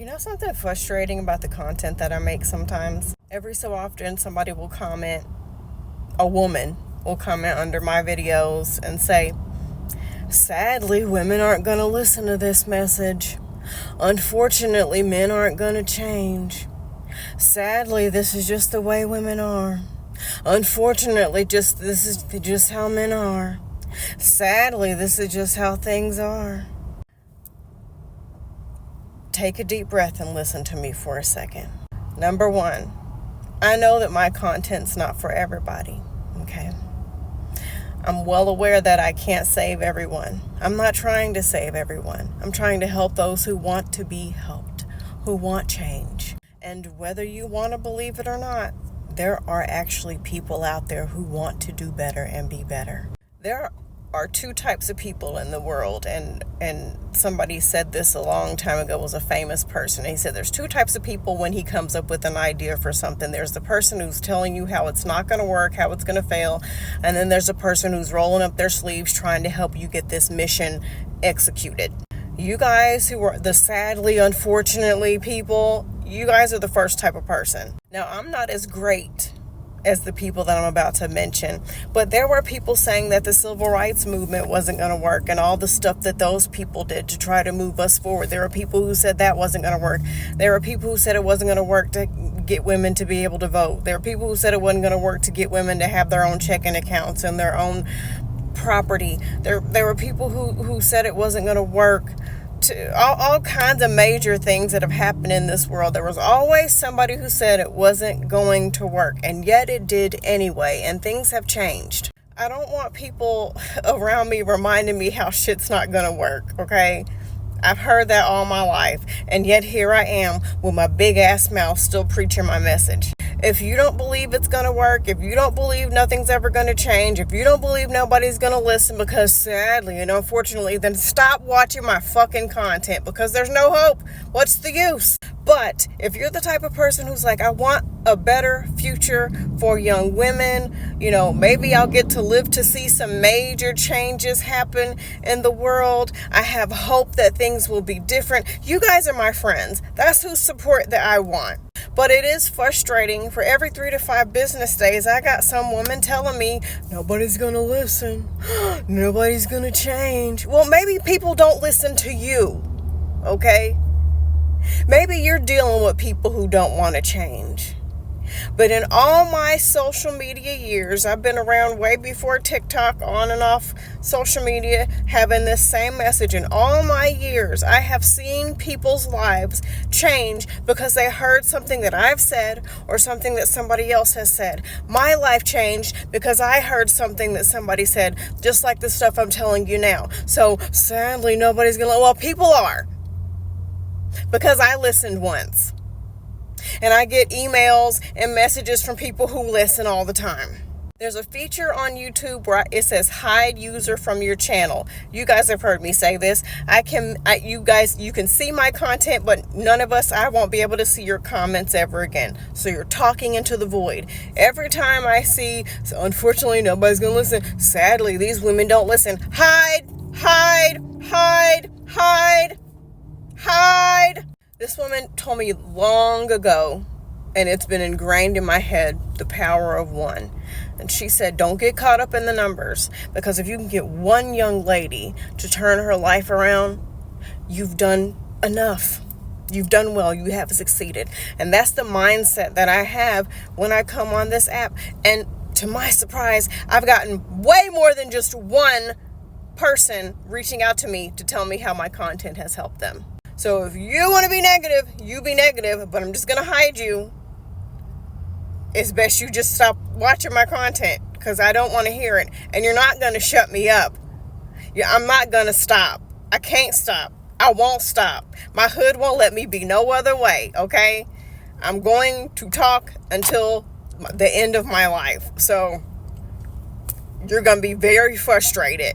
You know something frustrating about the content that I make sometimes? Every so often, somebody will comment, a woman will comment under my videos and say, sadly, women aren't going to listen to this message. Unfortunately, men aren't going to change. Sadly, this is just the way women are. Unfortunately, this is just how men are. Sadly, this is just how things are. Take a deep breath and listen to me for a second. Number one, I know that my content's not for everybody, okay? I'm well aware that I can't save everyone. I'm not trying to save everyone. I'm trying to help those who want to be helped, who want change. And whether you want to believe it or not, there are actually people out there who want to do better and be better. There are two types of people in the world, and somebody said this a long time ago, was a famous person. He said there's two types of people when he comes up with an idea for something. There's the person who's telling you how it's not going to work, how it's going to fail, and then there's a person who's rolling up their sleeves trying to help you get this mission executed. You guys who are the sadly, unfortunately people, you guys are the first type of person. Now, I'm not as great as the people that I'm about to mention, but there were people saying that the civil rights movement wasn't going to work and all the stuff that those people did to try to move us forward. There were people who said that wasn't going to work. There were people who said it wasn't going to work to get women to be able to vote. There were people who said it wasn't going to work to get women to have their own checking accounts and their own property. There were people who said it wasn't going to work. To all kinds of major things that have happened in this world. There was always somebody who said it wasn't going to work, and yet it did anyway, and things have changed. I don't want people around me reminding me how shit's not going to work, okay? I've heard that all my life, and yet here I am with my big ass mouth still preaching my message. If you don't believe it's going to work, if you don't believe nothing's ever going to change, if you don't believe nobody's going to listen because sadly and unfortunately, then stop watching my fucking content because there's no hope. What's the use? But if you're the type of person who's like, I want a better future for young women, maybe I'll get to live to see some major changes happen in the world. I have hope that things will be different. You guys are my friends. That's whose support that I want. But it is frustrating. For every 3 to 5 business days, I got some woman telling me, nobody's going to listen. Nobody's going to change. Well, maybe people don't listen to you, okay? Maybe you're dealing with people who don't want to change. But in all my social media years, I've been around way before TikTok, on and off social media, having this same message. In all my years, I have seen people's lives change because they heard something that I've said or something that somebody else has said. My life changed because I heard something that somebody said, just like the stuff I'm telling you now. So sadly, nobody's going to, well, people are. Because I listened once. And I get emails and messages from people who listen all the time. There's a feature on YouTube where it says hide user from your channel. You guys have heard me say this. You can see my content, but I won't be able to see your comments ever again. So you're talking into the void. Every time I see, so unfortunately, nobody's going to listen. Sadly, these women don't listen. Hide, hide, hide, hide, hide. This woman told me long ago, and it's been ingrained in my head, the power of one. And she said, don't get caught up in the numbers, because if you can get one young lady to turn her life around, you've done enough. You've done well. You have succeeded. And that's the mindset that I have when I come on this app. And to my surprise, I've gotten way more than just one person reaching out to me to tell me how my content has helped them. So if you want to be negative, you be negative, but I'm just going to hide you. It's best you just stop watching my content because I don't want to hear it. And you're not going to shut me up. I'm not going to stop. I can't stop. I won't stop. My hood won't let me be no other way, okay? I'm going to talk until the end of my life. So you're going to be very frustrated.